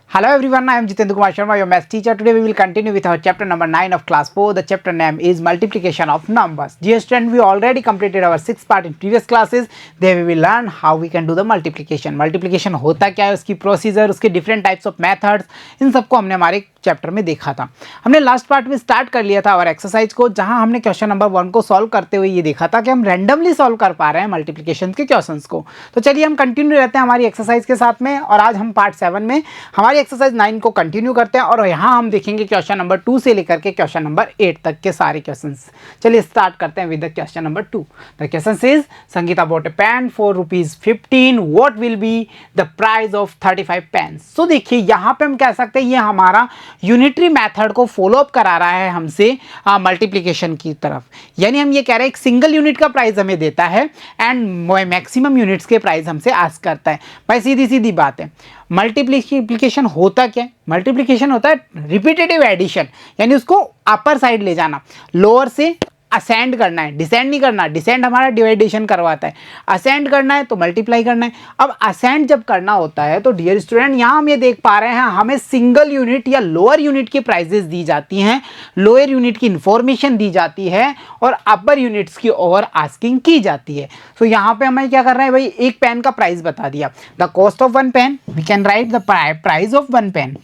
Hello everyone, I am Jitendra Kumar Sharma, your math teacher. Today we will continue with our chapter number 9 of class 4. The chapter name is multiplication of numbers. Dear student, we already completed our 6th part in previous classes. There we will learn how we can do the multiplication. Multiplication होता क्या है, उसकी procedure, उसके different types of methods, इन सबको हमने हमारे chapter में देखा था. हमने लास्ट पार्ट में स्टार्ट कर लिया था और एक्सरसाइज को, जहां हमने क्वेश्चन नंबर 1 को सॉल्व करते हुए ये देखा था कि हम रैंडमली सॉल्व कर पा रहे हैं मल्टीप्लिकेशन के क्वेश्चंस को. तो चलिए हम कंटिन्यू रहते हैं हमारी एक्सरसाइज के साथ में, और आज हम पार्ट 7 में हमारी एक्सरसाइज 9 को कंटिन्यू करते हैं और यहाँ हम देखेंगे क्वेश्चन नंबर 2 से लेकर के क्वेश्चन नंबर 8 तक के सारे क्वेश्चंस. चलिए स्टार्ट करते हैं with the question number 2. The question is Sangeeta bought a pen for ₹15. What will be the price of 35 pens. तो देखिए यहाँ पे हम कह सकते हैं ये हमारा यूनिटरी मेथड को फॉलो अप करा रहा है हमसे मल्टीप्लिकेशन की तरफ. यानी हम ये कह रहे हैं एक सिंगल यूनिट का प्राइस हमें देता है एंड मैक्सिमम यूनिट्स के प्राइस हमसे आस्क करता है. भाई सीधी सीधी बात है, मल्टीप्लिकेशन होता क्या है? मल्टीप्लिकेशन होता है रिपीटेटिव एडिशन, यानी उसको अपर साइड ले जाना, लोअर से असेंड करना है, डिसेंड नहीं करना. डिसेंड हमारा डिवाइडेशन करवाता है, असेंड करना है तो मल्टीप्लाई करना है. अब असेंड जब करना होता है तो डियर स्टूडेंट यहाँ हम ये देख पा रहे हैं हमें सिंगल यूनिट या लोअर यूनिट की प्राइजेस दी जाती हैं, लोअर यूनिट की इंफॉर्मेशन दी जाती है और अपर यूनिट्स की ओवर आस्किंग की जाती है. तो यहाँ पे हमें क्या कर रहे हैं भाई, एक पेन का प्राइस बता दिया. The cost of one pen, we can write the price of one pen.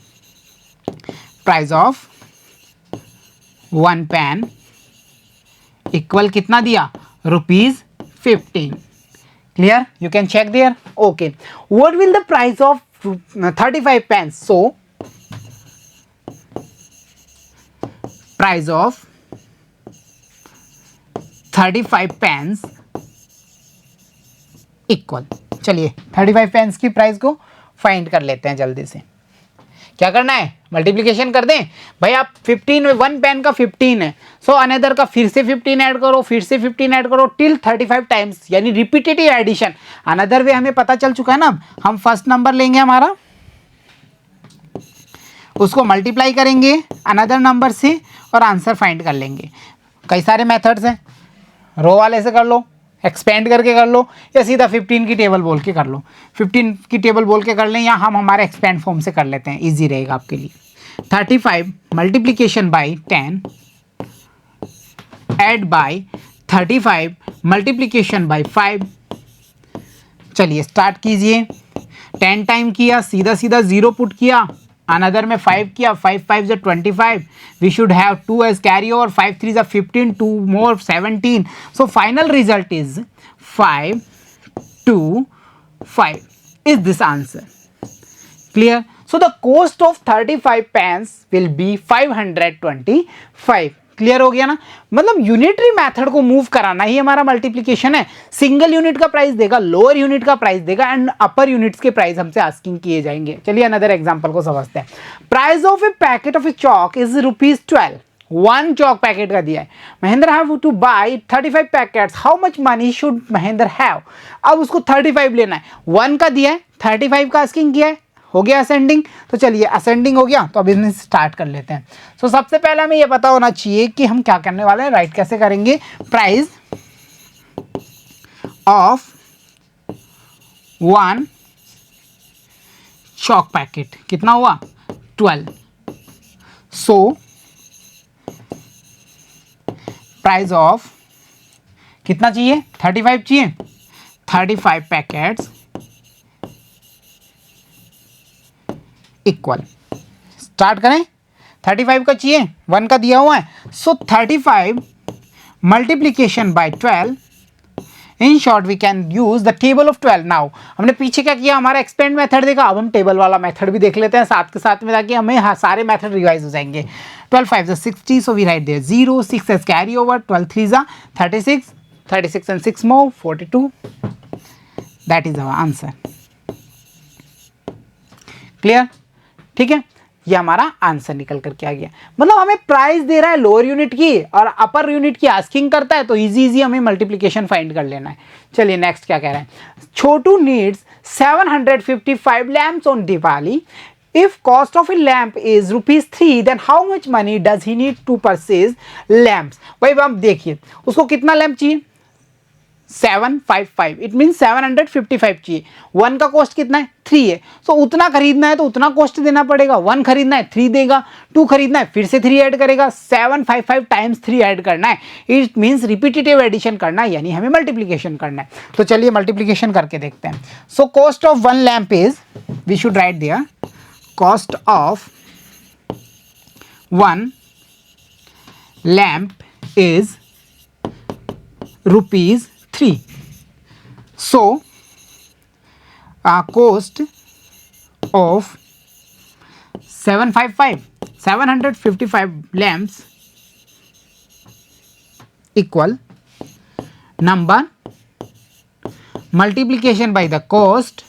Price of one pen equal कितना दिया? ₹15. Clear? You can check there. Okay, what will the price of 35 pens? So price of 35 pens equal, चलिए 35 pens की price को find कर लेते हैं जल्दी से. क्या करना है? मल्टीप्लिकेशन कर दें भाई. आप 15 में वन पेन का 15 है, सो अनदर का फिर से 15 ऐड करो, फिर से 15 ऐड करो टिल 35 टाइम्स, यानी रिपीटेटिव एडिशन. अनदर वे हमें पता चल चुका है ना. हम फर्स्ट नंबर लेंगे हमारा, उसको मल्टीप्लाई करेंगे अनदर नंबर से और आंसर फाइंड कर लेंगे. कई सारे मेथड्स हैं, रो वाले से कर लो, एक्सपेंड करके कर लो, या सीधा 15 की टेबल बोल के कर लो. 15 की टेबल बोल के कर लें या हम हमारे एक्सपेंड फॉर्म से कर लेते हैं, इजी रहेगा आपके लिए. 35 multiplication by 10 add by 35 multiplication by 5. चलिए स्टार्ट कीजिए. 10 टाइम किया, सीधा सीधा 0 पुट किया, अनदर में 5 किया, 5 5 is 25. We should have 2 as carry over, 5 3 is 15, 2 more 17. So final result is 5 2 5 is this answer. Clear? So the cost of 35 pens will be 525. Clear हो गया ना. मतलब यूनिटरी मेथड को मूव कराना ही हमारा मल्टीप्लिकेशन है. सिंगल यूनिट का price देगा, लोअर यूनिट का प्राइस देगा एंड अपर यूनिट्स के प्राइस हमसे आस्किंग किए जाएंगे. चलिए अनदर एग्जांपल को समझते हैं. Price of a packet of a chalk is ₹12. One chalk packet का दिया है. Mahendra have to buy 35 packets. How much money should Mahendra have? अब उसको 35 लेना है. 1 का दिया है, 35 का आस्किंग किया है. हो गया असेंडिंग. तो चलिए असेंडिंग हो गया, तो अब बिजनेस स्टार्ट कर लेते हैं. तो सबसे पहले हमें ये पता होना चाहिए कि हम क्या करने वाले हैं. राइट कैसे करेंगे? प्राइस ऑफ 1 चॉक पैकेट कितना हुआ? 12. सो प्राइस ऑफ कितना चाहिए? 35 चाहिए. 35 पैकेट्स इक्वल, स्टार्ट करें. 35 का चाहिए, 1 का दिया हुआ है. So 35 multiplication by 12. In short we can use the table of 12. Now हमने पीछे क्या किया, हमारा एक्सपेंड मेथड देखा, अब हम टेबल वाला मेथड भी देख लेते हैं साथ के साथ में, ताकि हमें सारे मेथड रिवाइज हो जाएंगे. 12 5 is 60, so we write there 0. 6 as carry over, 12 3 is 36, 36 and 6 more 42. That is our answer. Clear? ठीक है, ये हमारा आंसर निकल करके आ गया. मतलब हमें प्राइस दे रहा है लोअर यूनिट की और अपर यूनिट की आस्किंग करता है, तो इजी हमें मल्टीप्लिकेशन फाइंड कर लेना है. चलिए नेक्स्ट क्या कह रहे हैं. Chhotu needs 755 lamps on Diwali. If cost of a lamp is ₹3, then how much money does he need to purchase lamps? भाई अब देखिए उसको कितना लैम्प चाहिए? 755, इट मीन 755 चाहिए। 1 का कॉस्ट कितना है 3 है, सो उतना खरीदना है तो उतना कॉस्ट देना पड़ेगा। 1 खरीदना है 3 देगा, 2 खरीदना है फिर से 3 ऐड करेगा, 755 टाइम्स 3 ऐड करना है, इट मीन्स रिपीटेटिव एडिशन करना है, यानी हमें मल्टीप्लीकेशन करना है। तो चलिए मल्टीप्लीकेशन करके देखते हैं। So cost of 1 lamp is, we should write there, cost of 1 lamp is rupees 3. So cost of 755 lamps equal number multiplication by the cost,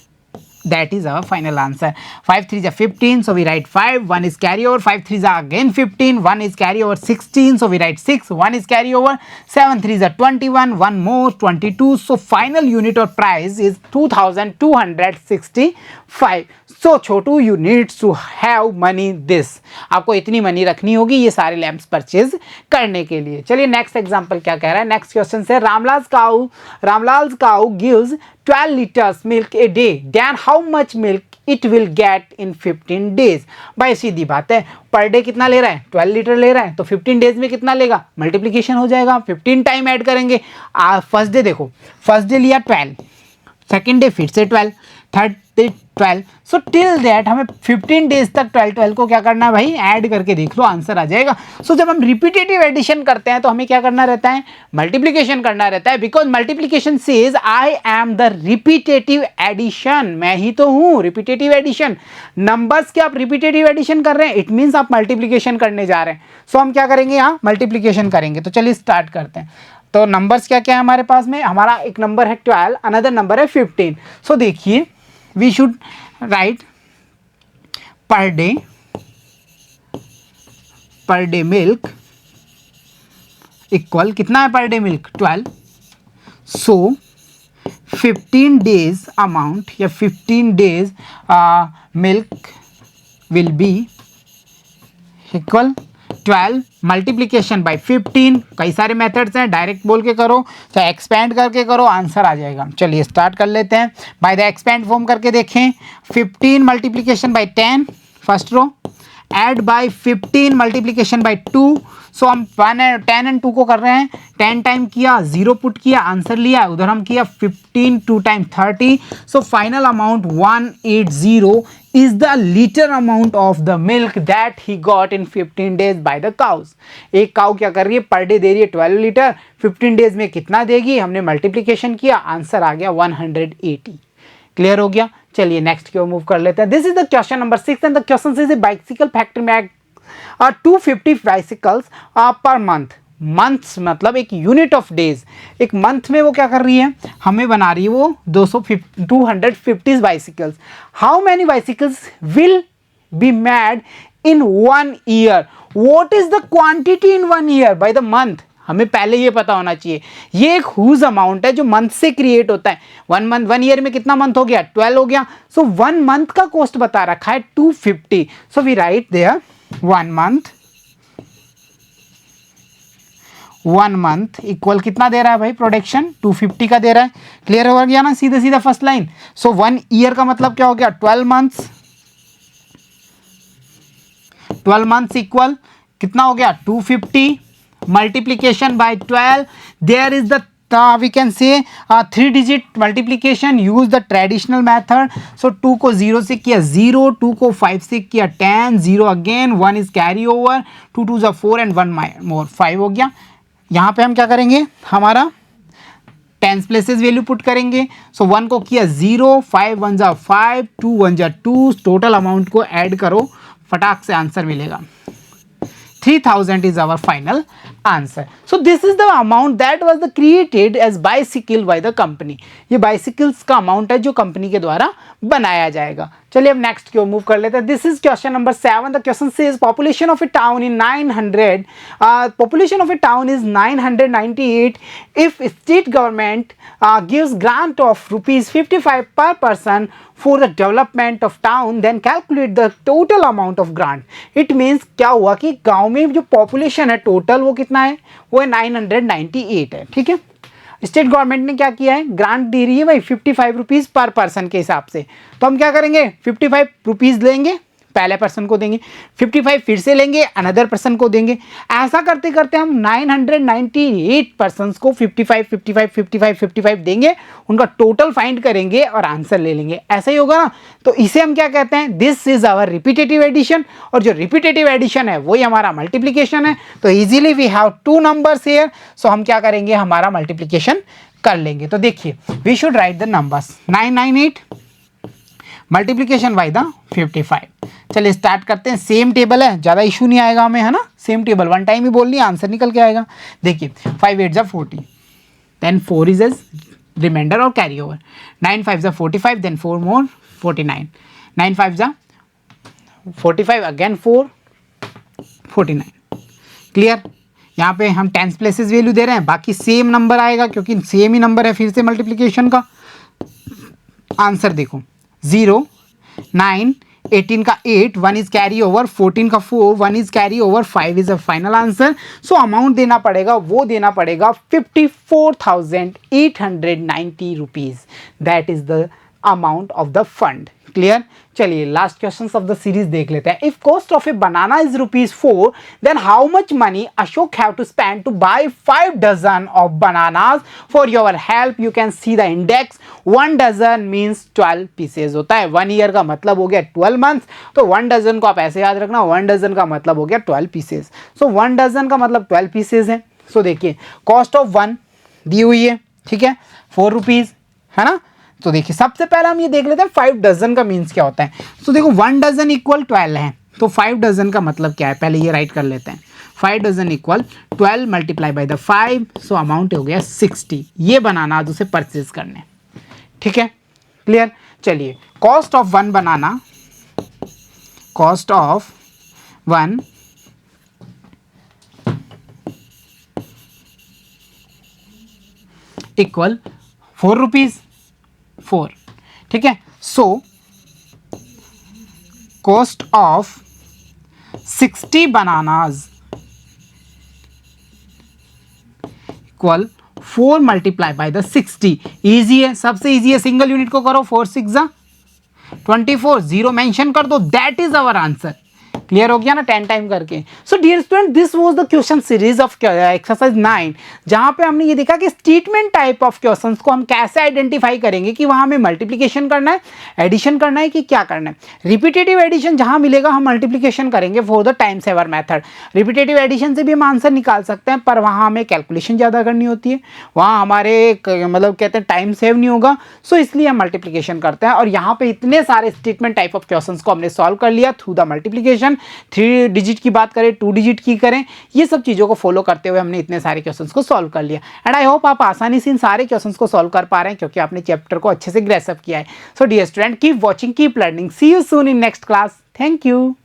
that is our final answer. 5 3s are 15, so we write 5. 1 is carryover. 5 3s are again 15. 1 is carryover 16, so we write 6. 1 is carryover. 7 3s are 21. 1 more 22. So final unit or price is 2265. So Chhotu you needs to have money this. आपको इतनी money रखनी होगी ये सारे lamps purchase करने के लिए। चलिए नेक्स्ट एग्जांपल क्या कह रहा है। नेक्स्ट क्वेश्चन से Ramlal cow gives 12 liters milk a day, then how much milk it will get in 15 days? भाई सीधी बात है, पर डे कितना ले रहा है 12 लीटर ले रहा है, तो 15 डेज में कितना लेगा, मल्टीप्लीकेशन हो जाएगा, 15 टाइम ऐड करेंगे। फर्स्ट डे देखो, फर्स्ट डे लिया 12, सेकेंड डे फिर से 12, third day 12, so till that हमें 15 डेज तक 12 को क्या करना है भाई, ऐड करके देख लो, आंसर आ जाएगा। सो जब हम रिपीटेटिव एडिशन करते हैं तो हमें क्या करना रहता है, मल्टीप्लीकेशन करना रहता है, because multiplication says I am the repetitive addition, मैं ही तो हूं रिपीटेटिव एडिशन। नंबर्स के आप रिपीटेटिव एडिशन कर रहे हैं, इट मीन्स आप मल्टीप्लीकेशन करने जा रहे हैं। सो हम क्या करेंगे, यहाँ मल्टीप्लीकेशन करेंगे। तो चलिए स्टार्ट करते हैं। तो नंबर्स क्या क्या है हमारे पास में, हमारा एक नंबर है 12, अनदर नंबर है 15। सो देखिए we should write per day milk equal, कितना है per day milk 12, so 15 days amount या 15 days milk will be equal 12 multiplication by 15। कई सारे मेथड्स हैं, डायरेक्ट बोल के करो चाहे एक्सपेंड करके करो, आंसर आ जाएगा। चलिए स्टार्ट कर लेते हैं, बाय द एक्सपेंड फॉर्म करके देखें। 15 multiplication by 10 first row, add by 15 multiplication by 2। So हम 10 एंड 2 को कर रहे हैं, 10 टाइम किया, 0 पुट किया, आंसर लिया, उधर हम किया 15 2 time 30। So final amount 180 is the liter amount of the milk that he got in 15 days by the cows. एक काउ क्या कर रही है, पर डे दे रही है 12 लीटर, 15 डेज में कितना देगी, हमने मल्टीप्लीकेशन किया, आंसर आ गया 180। क्लियर हो गया। चलिए नेक्स्ट की ओर मूव कर लेते हैं। This is the question number 6 and the question is a bicycle factory में 250 बाइसिकल्स पर मंथ। मंथ्स मतलब एक यूनिट ऑफ डेज, एक मंथ में वो क्या कर रही है, हमें बना रही है वो 250 bicycles. How many bicycles will be made in 1 year, what is the quantity in 1 year by the month, हमें पहले ये पता होना चाहिए। ये एक हुज अमाउंट है जो मंथ से क्रिएट होता है। 1 ईयर में कितना मंथ हो गया, 12 हो गया। सो 1 मंथ का कॉस्ट बता रखा है 250। So we write there 1 month equal कितना दे रहा है भाई, प्रोडक्शन 250 का दे रहा है। क्लियर हो गया ना, सीधे सीधा फर्स्ट लाइन। सो 1 ईयर का मतलब क्या हो गया, 12 मंथ्स। 12 मंथ्स इक्वल कितना हो गया, 250 multiplication by 12। There is the we can say 3 digit multiplication, use the traditional method. So 2 को 0 से किया 0, 2 को 5 से किया 10, 0 again, 1 is carry over, 2 2s are 4 and 1 more 5 हो गया। यहाँ पे हम क्या करेंगे, हमारा टेंस प्लेसेस वैल्यू पुट करेंगे। सो 1 को किया 0, 5 1s are 5, 2 1s are 2, total amount को ऐड करो, फटाक से आंसर मिलेगा। 3000 is our final answer. So this is the amount that was created as bicycle by the company. ये bicycles का amount है जो कंपनी के द्वारा बनाया जाएगा। चलिए अब नेक्स्ट की ओर मूव कर लेते हैं। This is question number 7। The question says population of A town in 900, population of A town is 998 if state government gives grant of ₹55 पर person for the development of town, then calculate the total amount of grant. It means क्या हुआ कि गांव में जो population है total वो कितना है, वो है 998 है। ठीक है, स्टेट गवर्नमेंट ने क्या किया है, ग्रांट दे रही है भाई 55 रुपीज़ पर पर्सन के हिसाब से। तो हम क्या करेंगे, 55 रुपीज़ लेंगे, पहले पर्सन को देंगे, 55 फिर से लेंगे, अनदर पर्सन को देंगे। ऐसा करते करते हम 998 पर्सन्स को 55 55 55 55 देंगे, उनका टोटल फाइंड करेंगे और आंसर ले लेंगे। ऐसा ही होगा ना। तो इसे हम क्या कहते हैं, this is our repetitive addition. और जो रिपीटेटिव एडिशन है वही हमारा मल्टीप्लीकेशन है। तो easily we have two numbers here, so हम क्या करेंगे, हमारा मल्टीप्लीकेशन कर लेंगे। तो देखिए, we should write the numbers 998 multiplication by the 55। चलिए स्टार्ट करते हैं। सेम टेबल है, ज़्यादा इशू नहीं आएगा हमें, है ना। सेम टेबल, वन टाइम ही बोलनी है, आंसर निकल के आएगा। देखिए 5 8 जा 40, देन 4 इज एज रिमाइंडर और कैरी ओवर, 9 5 जा 45, देन 4 मोर 49, 9 5 जा 45, अगेन 4 49। क्लियर। यहाँ पे हम टेंस प्लेसेस वैल्यू दे रहे हैं, बाकी सेम नंबर आएगा क्योंकि सेम ही नंबर है फिर से मल्टीप्लीकेशन का। आंसर देखो 0 9 18 का 8, 1 इज कैरी ओवर, 14 का 4, 1 is carry over, 5 is a final answer. So amount देना पड़ेगा, वो देना पड़ेगा 54,890 rupees. That is the amount of the fund. Clear. चलिए last question of the series देख लेते हैं। If cost of a banana is ₹4, then how much money Ashok have to spend to buy 5 dozen of bananas. For your help you can see the index. 1 dozen means 12 pieces होता है। 1 year का मतलब हो गया 12 months. तो 1 dozen को आप ऐसे याद रखना, 1 डजन का मतलब हो गया 12 पीसेज। सो 1 डजन का मतलब 12 पीसेज है। सो देखिए कॉस्ट ऑफ 1 दी हुई है, ठीक है, 4 रुपीज़, है ना। तो देखिए सबसे पहले हम ये देख लेते हैं 5 डजन का मीन्स क्या होता है। तो देखो 1 डजन इक्वल 12 है, तो 5 डजन का मतलब क्या है, पहले ये राइट कर लेते हैं। 5 dozen equal 12 multiply by the 5, so amount हो गया 60। ये बनाना आज उसे परचेज करने, ठीक है। क्लियर। चलिए cost of 1 banana, cost of 1 equal 4 rupees, 4, ठीक है। सो cost of 60 bananas equal 4 multiply by the 60। Easy है, सबसे इजी है, सिंगल यूनिट को करो, 4 6 जा 24, 0 मेंशन कर दो, that is our answer. Clear हो गया ना 10 टाइम करके। So dear student, this was the question series of exercise 9, जहां पे हमने ये देखा कि स्टेटमेंट टाइप ऑफ क्वेश्चंस को हम कैसे आइडेंटिफाई करेंगे कि वहां हमें मल्टीप्लिकेशन करना है, एडिशन करना है कि क्या करना है। रिपीटेटिव एडिशन जहां मिलेगा हम मल्टीप्लिकेशन करेंगे for the time saver method. Repetitive addition से भी हम आंसर निकाल सकते हैं, पर वहां हमें कैलकुलेशन ज़्यादा करनी होती है, वहां हमारे मतलब कहते हैं टाइम सेव नहीं होगा। सो इसलिए हम मल्टीप्लिकेशन करते हैं। और यहाँ पे इतने सारे स्टेटमेंट टाइप ऑफ क्वेश्चंस को हमने सॉल्व कर लिया थ्रू द मल्टीप्लिकेशन। 3 डिजिट की बात करें, 2 डिजिट की करें, ये सब चीज़ों को फॉलो करते हुए हमने इतने सारे क्वेश्चंस को सॉल्व कर लिया। एंड आई होप आप आसानी से इन सारे क्वेश्चंस को सॉल्व कर पा रहे हैं क्योंकि आपने चैप्टर को अच्छे से ग्रेसअप किया है। So dear student, keep watching, keep learning, see you soon in next class. Thank you.